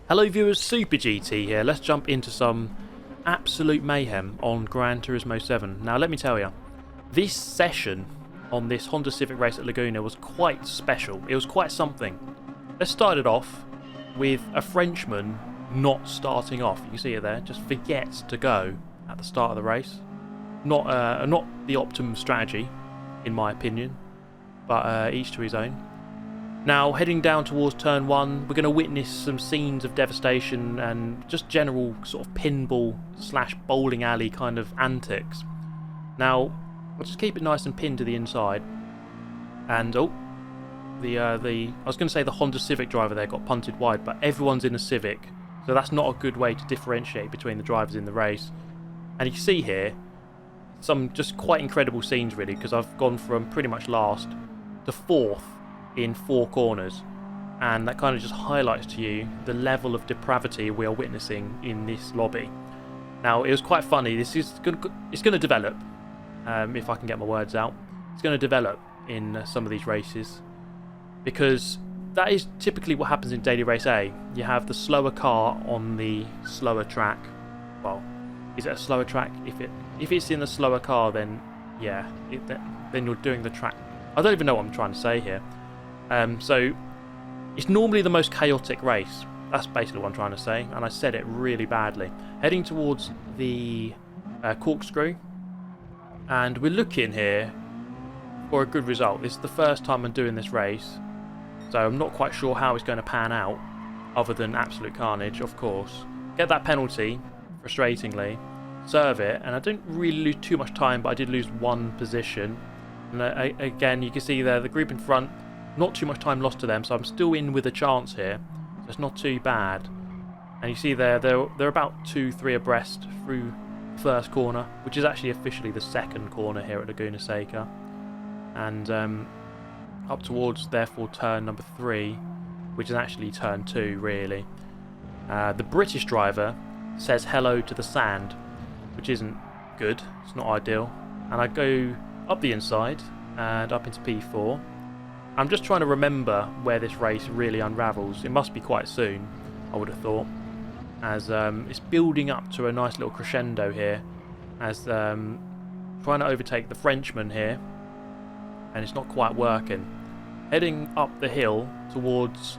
Hello viewers, Super GT here. Let's jump into some absolute mayhem on Gran Turismo 7. Now let me tell you, this session on this Honda Civic race at Laguna was quite special. It was quite something. Let's start it off with a Frenchman not starting off. You can see it there, just forgets to go at the start of the race. Not the optimum strategy, in my opinion, but each to his own. Now, heading down towards turn 1, we're going to witness some scenes of devastation and just general sort of pinball / bowling alley kind of antics. Now, I'll just keep it nice and pinned to the inside. And, I was going to say the Honda Civic driver there got punted wide, but everyone's in a Civic, so that's not a good way to differentiate between the drivers in the race. And you can see here, some just quite incredible scenes really, because I've gone from pretty much last to 4th in 4 corners, and that kind of just highlights to you the level of depravity we are witnessing in this lobby. Now, it was quite funny. It's going to develop, if I can get my words out. It's going to develop in some of these races, because that is typically what happens in Daily Race A. You have the slower car on the slower track. Well, is it a slower track? If it's in the slower car, then yeah, then you're doing the track. I don't even know what I'm trying to say here. So it's normally the most chaotic race. That's basically what I'm trying to say, and I said it really badly. Heading towards the corkscrew, and we're looking here for a good result. This is the first time I'm doing this race, so I'm not quite sure how it's going to pan out, other than absolute carnage, of course. Get that penalty, frustratingly, serve it, and I didn't really lose too much time, but I did lose 1 position. And again, you can see there, the group in front, not too much time lost to them, so I'm still in with a chance here. So it's not too bad. And you see there, they're about 2-3 abreast through the first corner, which is actually officially the second corner here at Laguna Seca. And up towards, therefore, turn number 3, which is actually turn 2, really. The British driver says hello to the sand, which isn't good. It's not ideal. And I go up the inside and up into P4. I'm just trying to remember where this race really unravels. It must be quite soon, I would have thought, as it's building up to a nice little crescendo here, as trying to overtake the Frenchman here, and it's not quite working. Heading up the hill towards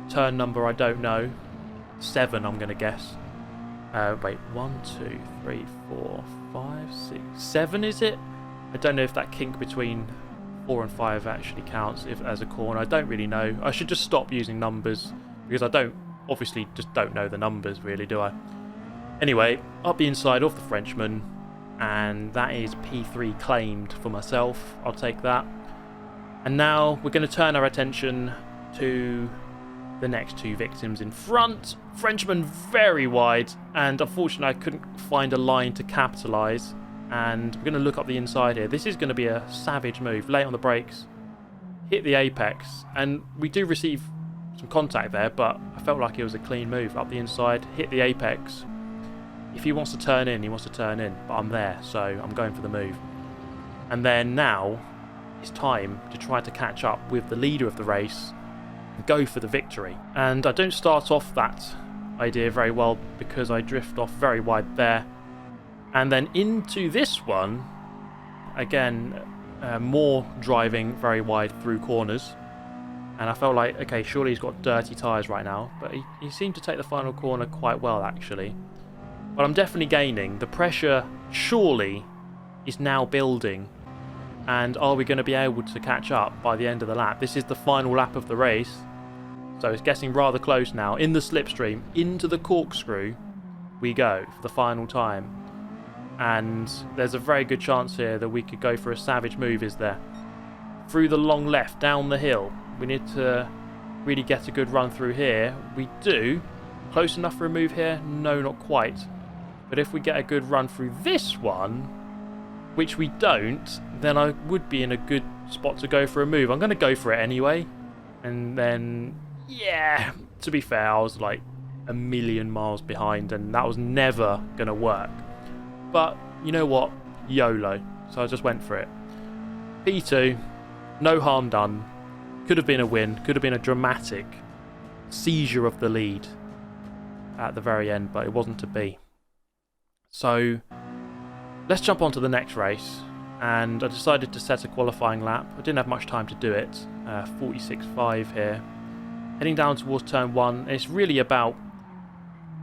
turn number, I don't know, 7 I'm going to guess. Wait, 1, 2, 3, 4, 5, 6, 7 is it? I don't know if that kink between 4 and 5 actually counts as a corner. I don't really know. I should just stop using numbers, because I obviously just don't know the numbers really, do I? Anyway, up the inside of the Frenchman, and that is P3 claimed for myself. I'll take that. And now we're going to turn our attention to the next 2 victims in front. Frenchman very wide, and unfortunately I couldn't find a line to capitalise. And we're going to look up the inside here. This is going to be a savage move. Late on the brakes, hit the apex, and we do receive some contact there, but I felt like it was a clean move. Up the inside, hit the apex. If he wants to turn in, he wants to turn in, but I'm there, so I'm going for the move. And then now it's time to try to catch up with the leader of the race and go for the victory. And I don't start off that idea very well, because I drift off very wide there. And then into this one, again, more driving very wide through corners. And I felt like, okay, surely he's got dirty tyres right now. But he seemed to take the final corner quite well, actually. But I'm definitely gaining. The pressure, surely, is now building. And are we going to be able to catch up by the end of the lap? This is the final lap of the race. So it's getting rather close now. In the slipstream, into the corkscrew, we go for the final time. And there's a very good chance here that we could go for a savage move, is there? Through the long left, down the hill. We need to really get a good run through here. We do. Close enough for a move here? No, not quite. But if we get a good run through this one, which we don't, then I would be in a good spot to go for a move. I'm going to go for it anyway. And then, yeah, to be fair, I was like a million miles behind, and that was never going to work. But you know what? YOLO. So I just went for it. P2, no harm done. Could have been a win. Could have been a dramatic seizure of the lead. at the very end, but it wasn't to be. So let's jump on to the next race, and I decided to set a qualifying lap. I didn't have much time to do it. 46.5 here. Heading down towards turn 1. It's really about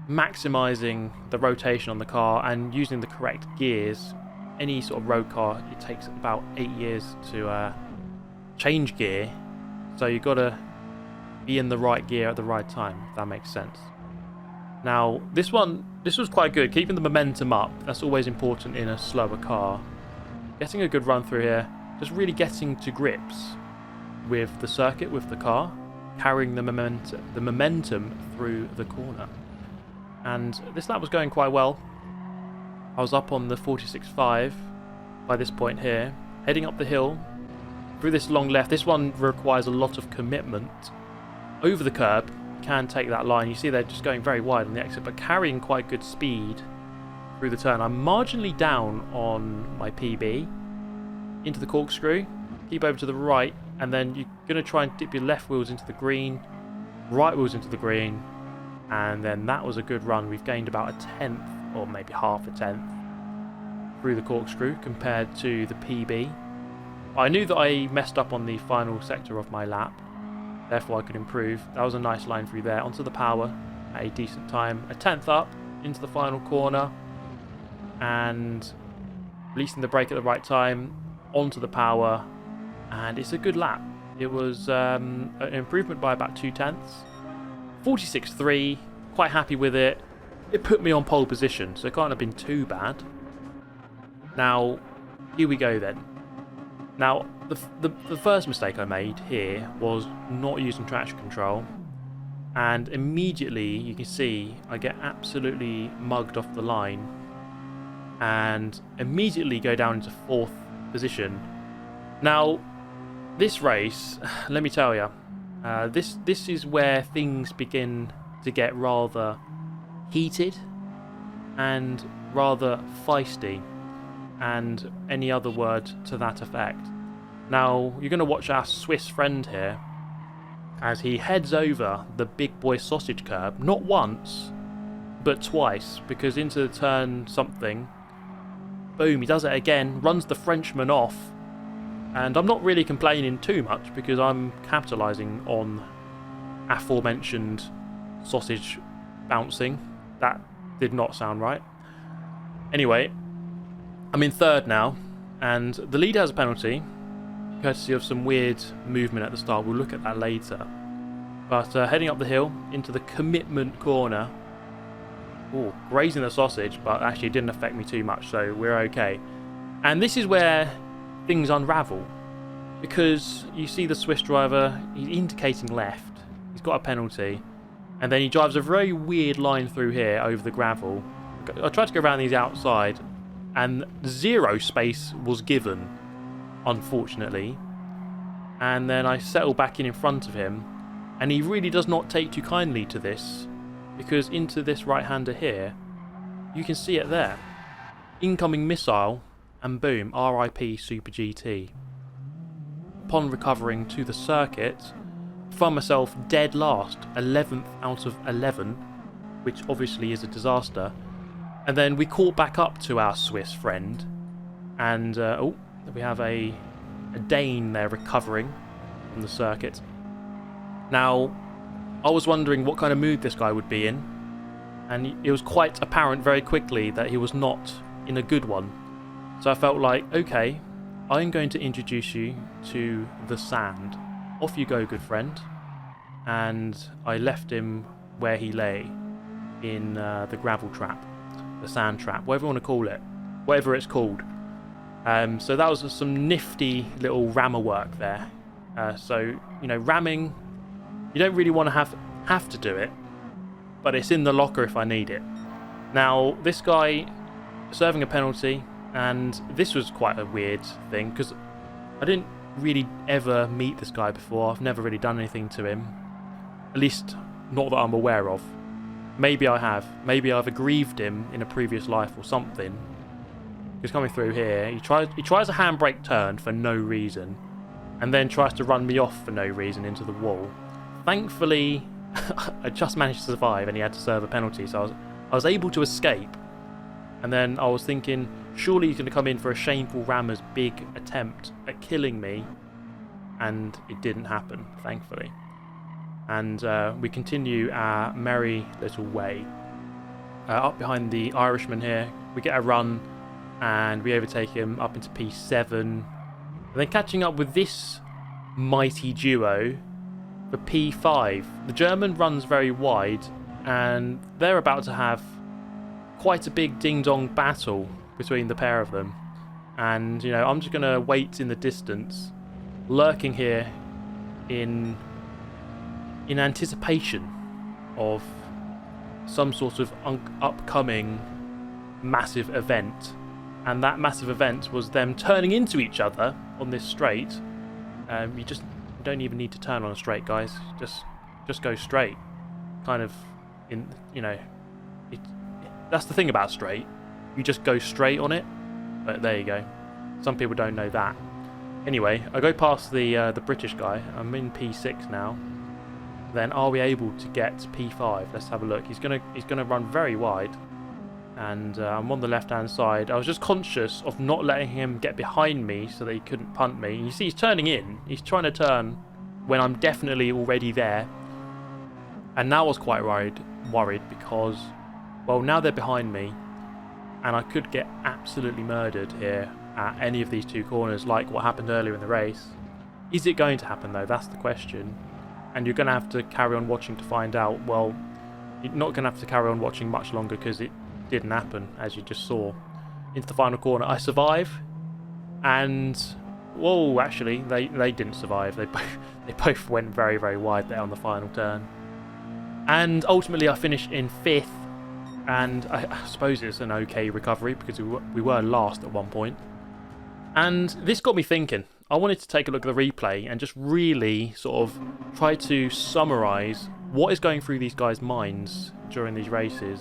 maximising the rotation on the car and using the correct gears. Any sort of road car, it takes about 8 years to change gear, so you've got to be in the right gear at the right time, if that makes sense. Now, this was quite good, keeping the momentum up. That's always important in a slower car. Getting a good run through here, just really getting to grips with the circuit, with the car, carrying the momentum through the corner. And this lap was going quite well. I was up on the 46.5 by this point here, heading up the hill through this long left. This one requires a lot of commitment. Over the curb, you can take that line. You see they're just going very wide on the exit, but carrying quite good speed through the turn. I'm marginally down on my PB into the corkscrew. Keep over to the right, and then you're going to try and dip your left wheels into the green, right wheels into the green, and then that was a good run. We've gained about a tenth, or maybe half a tenth, through the corkscrew compared to the PB. I knew that I messed up on the final sector of my lap, therefore I could improve. That was a nice line through there, onto the power at a decent time. A tenth up into the final corner, and releasing the brake at the right time, onto the power, and it's a good lap. It was an improvement by about 2/10. 46.3, quite happy with it. It put me on pole position, so it can't have been too bad. Now, here we go then. Now, the first mistake I made here was not using traction control, and immediately you can see I get absolutely mugged off the line and immediately go down into 4th position. Now, this race, let me tell you, this is where things begin to get rather heated and rather feisty, and any other word to that effect. Now, you're going to watch our Swiss friend here as he heads over the big boy sausage curb, not once, but twice, because into turn something, boom, he does it again, runs the Frenchman off, and I'm not really complaining too much because I'm capitalising on aforementioned sausage bouncing. That did not sound right. Anyway, I'm in 3rd now, and the leader has a penalty, courtesy of some weird movement at the start. We'll look at that later. But heading up the hill into the commitment corner. Ooh, grazing the sausage, but actually it didn't affect me too much, so we're okay. And this is where things unravel, because you see the Swiss driver, he's indicating left, he's got a penalty, and then he drives a very weird line through here over the gravel. I tried to go around these outside, and 0 space was given, unfortunately. And then I settle back in front of him, and he really does not take too kindly to this, because into this right-hander here, you can see it there. Incoming missile, and boom, RIP Super GT. Upon recovering to the circuit, found myself dead last, 11th out of 11, which obviously is a disaster. And then we caught back up to our Swiss friend, and we have a Dane there recovering from the circuit. Now, I was wondering what kind of mood this guy would be in, and it was quite apparent very quickly that he was not in a good one. So I felt like, okay, I'm going to introduce you to the sand. Off you go, good friend. And I left him where he lay in the gravel trap, the sand trap, whatever you want to call it, whatever it's called. So that was some nifty little rammer work there. So, you know, ramming, you don't really want to have to do it, but it's in the locker if I need it. Now, this guy serving a penalty, and this was quite a weird thing because I didn't really ever meet this guy before. I've never really done anything to him, at least not that I'm aware of. Maybe I have. Maybe I've aggrieved him in a previous life or something. He's coming through here. He tries a handbrake turn for no reason, and then tries to run me off for no reason into the wall. Thankfully, I just managed to survive, and he had to serve a penalty. So I was able to escape. And then I was thinking, surely he's going to come in for a Shameful Rammers big attempt at killing me. And it didn't happen, thankfully. And we continue our merry little way. Up behind the Irishman here, we get a run and we overtake him up into P7. And then catching up with this mighty duo for P5. The German runs very wide and they're about to have quite a big ding-dong battle between the pair of them. And, you know, I'm just going to wait in the distance, lurking here in anticipation of some sort of upcoming massive event. And that massive event was them turning into each other on this straight. You just don't even need to turn on a straight, guys. Just go straight. Kind of, that's the thing about straight. You just go straight on it. But there you go. Some people don't know that. Anyway, I go past the British guy. I'm in P6 now. Then are we able to get P5? Let's have a look. He's gonna run very wide, and I'm on the left-hand side. I was just conscious of not letting him get behind me so that he couldn't punt me. You see, he's turning in. He's trying to turn when I'm definitely already there. And now I was quite worried because, well, now they're behind me, and I could get absolutely murdered here at any of these two corners, like what happened earlier in the race. Is it going to happen though? That's the question. And you're going to have to carry on watching to find out. Well, you're not going to have to carry on watching much longer because it didn't happen, as you just saw. Into the final corner, I survive, and whoa, actually, they didn't survive. They both went very, very wide there on the final turn. And ultimately, I finished in 5th, and I suppose it's an okay recovery because we were last at one point. And this got me thinking. I wanted to take a look at the replay and just really sort of try to summarise what is going through these guys' minds during these races.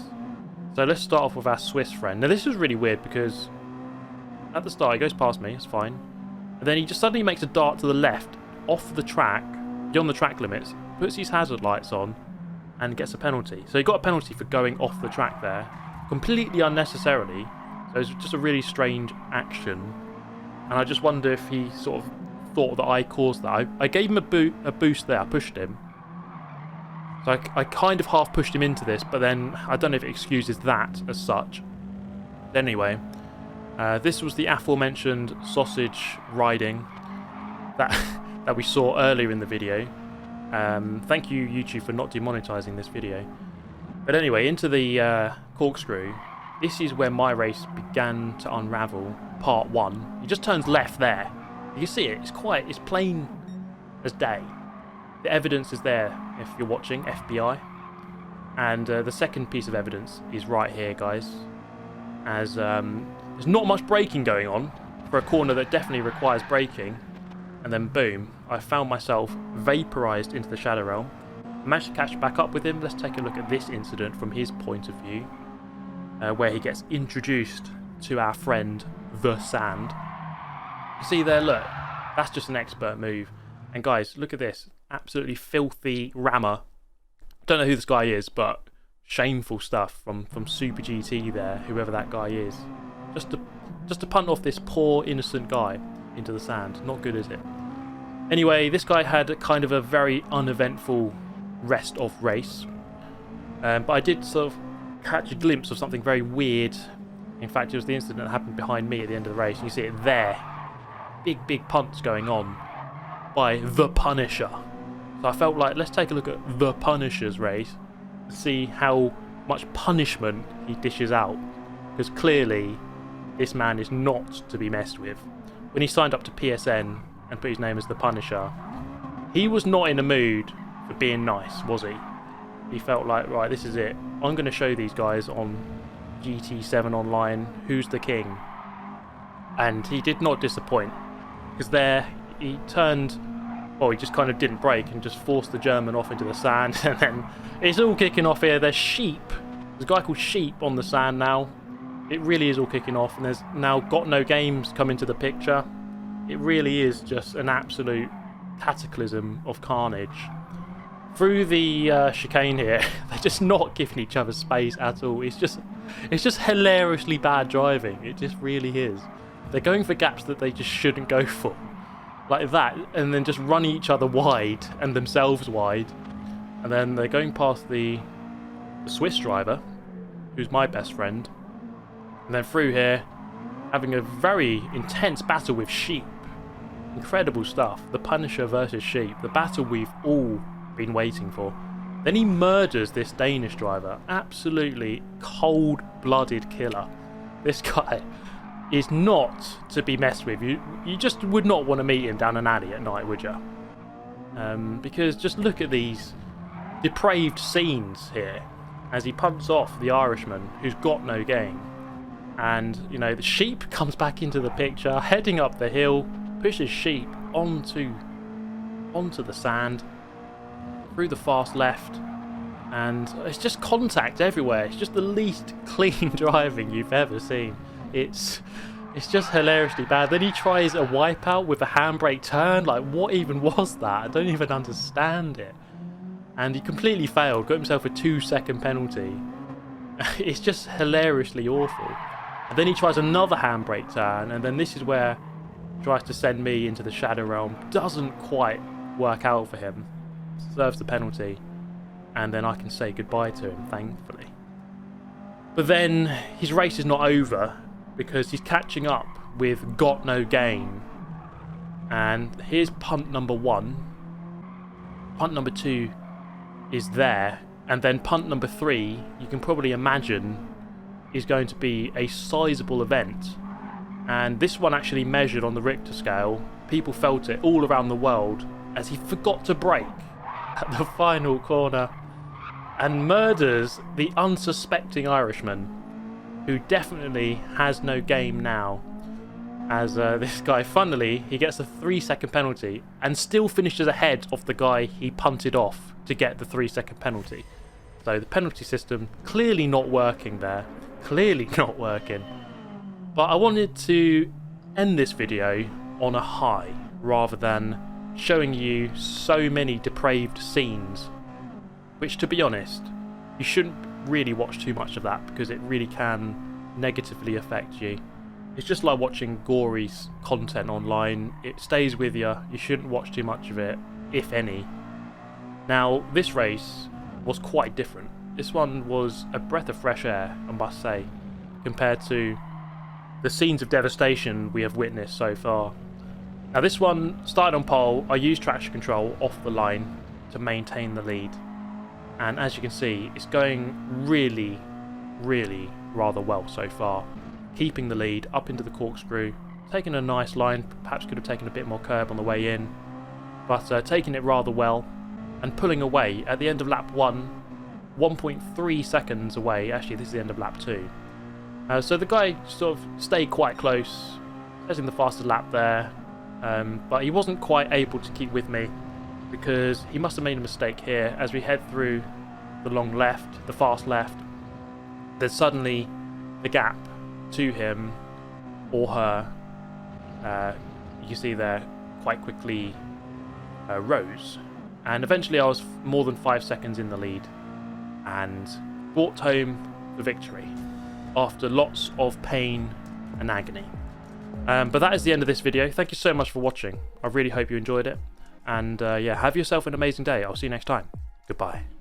So let's start off with our Swiss friend. Now this was really weird because at the start he goes past me, it's fine. And then he just suddenly makes a dart to the left, off the track, beyond the track limits, puts his hazard lights on and gets a penalty. So he got a penalty for going off the track there, completely unnecessarily. So it's just a really strange action. And I just wonder if he sort of thought that I caused that. I gave him a boost there. I pushed him. So I kind of half pushed him into this, but then I don't know if it excuses that as such. Anyway, this was the aforementioned sausage riding that we saw earlier in the video. Thank you, YouTube, for not demonetizing this video. But anyway, into the corkscrew. This is where my race began to unravel. Part 1. He just turns left there. You can see it. It's plain as day. The evidence is there if you're watching, FBI. And the second piece of evidence is right here, guys. As there's not much braking going on for a corner that definitely requires braking. And then boom, I found myself vaporised into the Shadow Realm. I managed to catch back up with him. Let's take a look at this incident from his point of view. Where he gets introduced to our friend, the Sand. You see there, look, that's just an expert move. And guys, look at this, absolutely filthy rammer. Don't know who this guy is, but shameful stuff from Super GT there, whoever that guy is. Just to punt off this poor innocent guy into the sand. Not good, is it? Anyway, this guy had a kind of a very uneventful rest of race. But I did sort of catch a glimpse of something very weird. In fact, it was the incident that happened behind me at the end of the race. You see it there. Big punts going on by the Punisher. So I felt like, let's take a look at the Punisher's race and see how much punishment he dishes out. Because clearly, this man is not to be messed with. When he signed up to PSN and put his name as the Punisher, he was not in a mood for being nice, was he? He felt like, right, this is it. I'm going to show these guys on GT7 Online who's the king. And he did not disappoint. Because there, he turned... Well, he just kind of didn't brake and just forced the German off into the sand. And then it's all kicking off here. There's Sheep. There's a guy called Sheep on the sand now. It really is all kicking off. And there's now Got No Games come into the picture. It really is just an absolute cataclysm of carnage. through the chicane here. They're just not giving each other space at all. It's just hilariously bad driving. It just really is. They're going for gaps that they just shouldn't go for, like that, and then just running each other wide and themselves wide. And then they're going past the Swiss driver, who's my best friend, and then through here, having a very intense battle with sheep. Incredible stuff. The Punisher versus sheep, the battle we've all been waiting for. Then he murders this Danish driver. Absolutely cold-blooded killer. This guy is not to be messed with. You just would not want to meet him down an alley at night, would you? Because just look at these depraved scenes here as he punts off the Irishman who's got no game. And, you know, the sheep comes back into the picture, heading up the hill, pushes sheep onto the sand, through the fast left, and it's just contact everywhere. It's just the least clean driving you've ever seen. It's just hilariously bad. Then he tries a wipeout with a handbrake turn. Like, what even was that? I don't even understand it. And he completely failed, got himself a 2-second penalty. It's just hilariously awful. And then he tries another handbrake turn, and then this is where he tries to send me into the Shadow Realm. Doesn't quite work out for him. Serves the penalty, and then I can say goodbye to him, thankfully. But then his race is not over, because he's catching up with Got No Game. And here's punt number 1. Punt number 2 is there, and then punt number 3, you can probably imagine, is going to be a sizable event. And this one actually measured on the Richter scale. People felt it all around the world as he forgot to brake at the final corner and murders the unsuspecting Irishman, who definitely has no game now. As this guy, funnily, he gets a 3-second penalty and still finishes ahead of the guy he punted off to get the 3-second penalty. So the penalty system clearly not working there. Clearly not working. But I wanted to end this video on a high rather than showing you so many depraved scenes, which, to be honest, you shouldn't really watch too much of that because it really can negatively affect you. It's just like watching gory content online. It stays with you. You shouldn't watch too much of it, if any. Now, this race was quite different. This one was a breath of fresh air, I must say, compared to the scenes of devastation we have witnessed so far. Now, this one started on pole. I used traction control off the line to maintain the lead. And as you can see, it's going really, really rather well so far. Keeping the lead up into the corkscrew, taking a nice line, perhaps could have taken a bit more curb on the way in, but taking it rather well and pulling away at the end of lap 1, 1.3 seconds away. Actually, this is the end of lap 2. So the guy sort of stayed quite close, getting the fastest lap there, but he wasn't quite able to keep with me because he must have made a mistake here as we head through the long left, the fast left. There's suddenly the gap to him or her, you can see there, quite quickly rose, and eventually I was more than 5 seconds in the lead and brought home the victory after lots of pain and agony. But that is the end of this video. Thank you so much for watching. I really hope you enjoyed it, and yeah, have yourself an amazing day. I'll see you next time. Goodbye.